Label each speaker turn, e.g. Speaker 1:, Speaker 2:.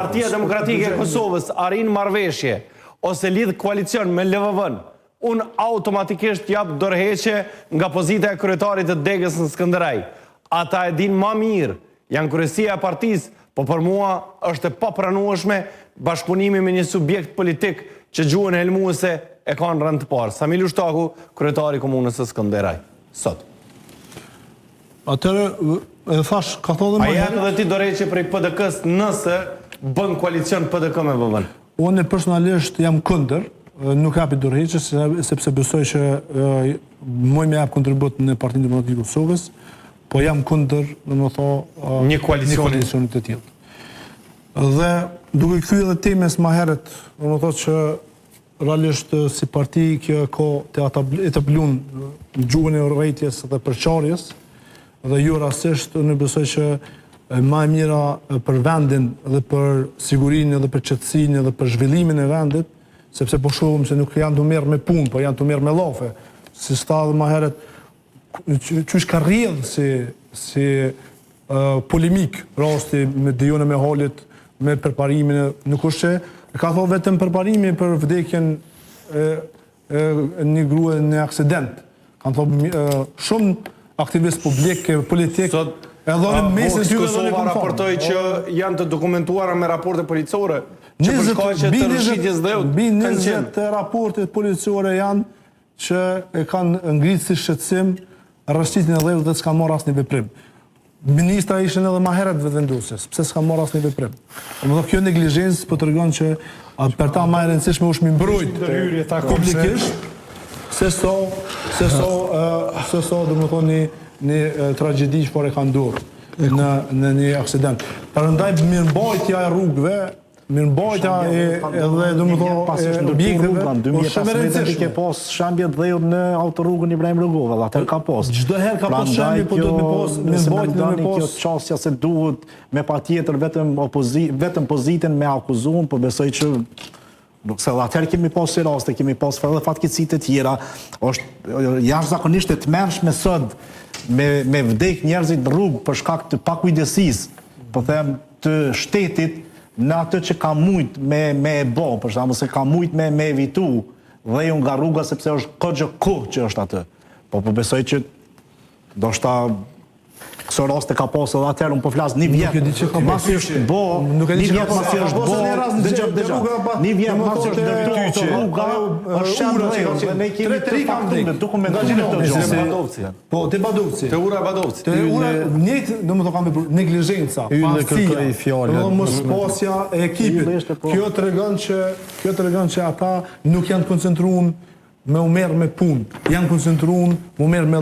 Speaker 1: Partia Demokratike e Kosovës arrin marrëveshje ose lidh koalicion me LVV-n, unë automatikisht jap dorëheqje nga pozita e kryetarit të degës në Skënderaj. Ata e din më mirë, janë kryesia e partisë, po për mua është e papranueshme bashkëpunimi me një subjekt politik që gjuhën helmuese e ka në rënd të parë. Samil Ushtaku, kryetari i komunës së Skënderaj. Sot.
Speaker 2: Atëre, e thash, ka thonë dhe
Speaker 1: më... A janë dhe ti dorëheqje prej PDK-s nëse bën koalicion PDK me VV-n?
Speaker 2: Unë personalisht jam kundër, nuk japi dorëheqje, sepse besoj që më jap kontribut në Partinë Demokratike të Kosovës, po jam kundër,
Speaker 1: një koalicionit
Speaker 2: të tillë. Dhe duke kthyer edhe temës më herët, që realisht si parti kjo ka të etabluar gjuhën e urrëties dhe përçarjes, dhe jo rastisht unë besoj që më e mira për vendin dhe për sigurinë dhe për qetësinë dhe për zhvillimin e vendit, sepse po shohim se nuk janë të merr me punë, po janë të merr me llafe. Si sta dhe më herët, qysh ka rrjedh si polemik rasti me Dione me Halit, me përparimin, nuk është që ka thonë vetëm përparimi për vdekjen e një grue në aksident. Kanë thonë shumë aktivist publik, politik,
Speaker 1: Kosova raportoj që janë të dokumentuara me raporte policore, që përshkaqe të rrshitjes dheut,
Speaker 2: kanë qenë. 20 raporte policore janë që e kanë ngritë si shqetësim rrshitjen e dheut dhe s'ka marrë asnjë veprim. Ministra ishin edhe më herët vetëvendosës, pse s'ka marrë asnjë veprim. Kjo neglizhencë po tregon që për ta më e rëndësishme është mi mbrojt publikisht, se so domethënë një tragjedi që por e ka ndodhur në një aksident. Prandaj mirëmbajtja e rrugëve, mirëmbajtja edhe domethënë objekteve,
Speaker 3: po shumë e rëndësishme. Ke pas shembje dheut në autorrugën Ibrahim Rugova, atë ka pas.
Speaker 2: Çdo herë ka pas shembje, po duhet me pas mirëmbajtje me pas.
Speaker 3: Kjo çështja se duhet me patjetër vetëm pozitën me akuzuar, po besoj që se atëherë kemi pas si raste, kemi pas edhe fatkeqësitë të tjera, është jashtëzakonisht e tmerrshme sot me vdek njerëzit në rrugë për shkak të pakujdesisë, po them të shtetit në atë që ka mujt me e bë, për shembull se ka mujt me evitu dhe nga rruga sepse është kohë që është atë. Po besoj që ndoshta këso raste ka pasë edhe atëherë, unë po flasë një vjetë, masi është bo, një vjetë masi është bo, një vjetë masi është dërtu të rruga, është shenë rejë, dhe ne kemi të faktu me dokumentuar të gjohë.
Speaker 2: Po, të Badovci.
Speaker 1: Të ura Badovci.
Speaker 2: Të ura, njëtë, në më të kam e për neglizhenca, pasia, mos pasja e ekipit. Kjo të regon që ata nuk janë koncentruun me u merë me punë, janë koncentruun me u merë me